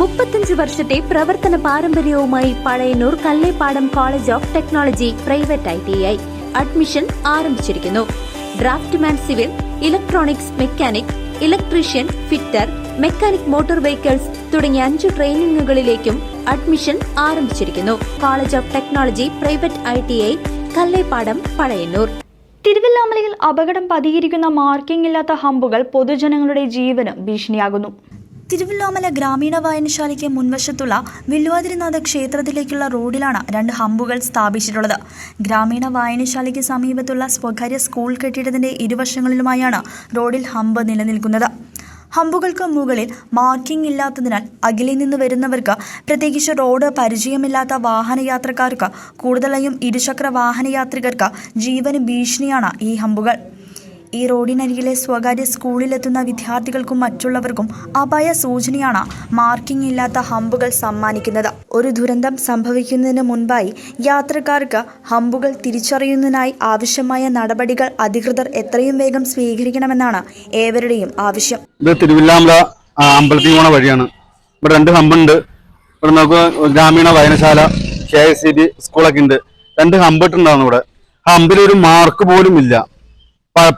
35 വർഷത്തെ പ്രവർത്തന പാരമ്പര്യവുമായി Pazhayannur Kallepadam college of technology private ITI admission ആരംഭിച്ചിരിക്കുന്നു. Draughtsman civil, electronics mechanic, electrician, fitter, mechanic motor vehicles തുടങ്ങിയ 5 ട്രെയിനിങ്ങുകളിലേക്കും അഡ്മിഷൻ ആരംഭിച്ചിരിക്കുന്നു. College of technology private ITI Kallepadam, Pazhayannur. തിരുവല്ലാമലയിൽ അപകടം പതിയിരിക്കുന്ന മാർക്കിംഗ് ഇല്ലാത്ത ഹമ്പുകൾ പൊതുജനങ്ങളുടെ ജീവന് ഭീഷണിയാകുന്നു. തിരുവല്ലാമല ഗ്രാമീണ വായനശാലയ്ക്ക് മുൻവശത്തുള്ള വില്വാതിരിനാഥ ക്ഷേത്രത്തിലേക്കുള്ള റോഡിലാണ് 2 ഹമ്പുകൾ സ്ഥാപിച്ചിട്ടുള്ളത്. ഗ്രാമീണ വായനശാലയ്ക്ക് സമീപത്തുള്ള സ്വകാര്യ സ്കൂൾ കെട്ടിടത്തിന്റെ ഇരുവശങ്ങളിലുമായാണ് റോഡിൽ ഹമ്പ് നിലനിൽക്കുന്നത്. ഹമ്പുകൾക്ക് മുകളിൽ മാർക്കിംഗ് ഇല്ലാത്തതിനാൽ അകലെ നിന്ന് വരുന്നവർക്ക്, പ്രത്യേകിച്ച് റോഡ് പരിചയമില്ലാത്ത വാഹനയാത്രക്കാർക്ക്, കൂടുതലായും ഇരുചക്ര വാഹനയാത്രികർക്ക് ജീവന് ഭീഷണിയാണ് ഈ ഹമ്പുകൾ. ഈ റോഡിനരികിലെ സ്വകാര്യ സ്കൂളിലെത്തുന്ന വിദ്യാർത്ഥികൾക്കും മറ്റുള്ളവർക്കും അപായ സൂചനയാണ് മാർക്കിംഗ് ഇല്ലാത്ത ഹമ്പുകൾ സമ്മാനിക്കുന്നത്. ഒരു ദുരന്തം സംഭവിക്കുന്നതിന് മുൻപായി യാത്രക്കാർക്ക് ഹമ്പുകൾ തിരിച്ചറിയുന്നതിനായി ആവശ്യമായ നടപടികൾ അധികൃതർ എത്രയും വേഗം സ്വീകരിക്കണമെന്നാണ് ഏവരുടെയും ആവശ്യം. ഇത് തിരുവല്ലാമല അമ്പലത്തിൽ പോണ വഴിയാണ്. ഇവിടെ 2 ഹമ്പുണ്ട്. ഇവിടെ നമുക്ക് ഗ്രാമീണ വായനശാല, KICB സ്കൂളൊക്കെ ഉണ്ട്. 2 ഹമ്പിട്ടുണ്ടാവുന്നു. ഇവിടെ ഹമ്പിലൊരു മാർക്ക് പോലും ഇല്ല.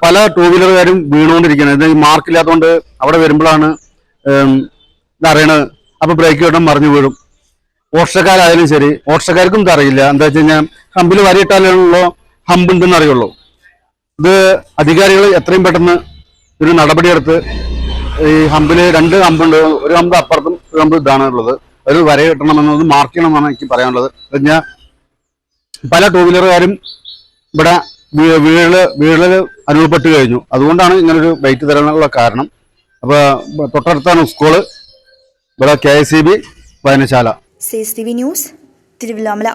പല 2 വീലറുകാരും വീണുകൊണ്ടിരിക്കുന്നത്. ഇത് മാർക്കില്ലാത്തതുകൊണ്ട് അവിടെ വരുമ്പോഴാണ് ഇതറിയണത്. അപ്പോൾ ബ്രേക്ക് കിട്ടാൻ മറിഞ്ഞു വീഴും. ഓട്ടോക്കാരായാലും ശരി, ഓട്ടോക്കാർക്കും ഇത് അറിയില്ല. എന്താ വെച്ച് കഴിഞ്ഞാൽ ഹമ്പിൽ വരയിട്ടാലുള്ള ഹമ്പ് ഉണ്ടെന്ന് അറിയുള്ളൂ. ഇത് അധികാരികൾ എത്രയും പെട്ടെന്ന് ഒരു നടപടിയെടുത്ത് ഈ ഹമ്പിൽ 2 ഹമ്പുണ്ട്. ഒരു ഹമ്പ് അപ്പുറത്തും ഒരു ഹമ്പ് ഇതാണ് ഉള്ളത്. ഒരു വര കിട്ടണമെന്നത് മാർക്ക് ചെയ്യണമെന്നാണ് എനിക്ക് പറയാനുള്ളത്. കഴിഞ്ഞാൽ പല 2 വീലറുകാരും ഇവിടെ വീഴൽ അനുഭവപ്പെട്ട് കഴിഞ്ഞു. അതുകൊണ്ടാണ് ഇങ്ങനൊരു ബൈറ്റ് തരാനുള്ള കാരണം. അപ്പോൾ തൊട്ടടുത്താണ് സ്കൂള്. ഇവിടെ KICB വായനശാല. CCTV news, Thiruvallamala.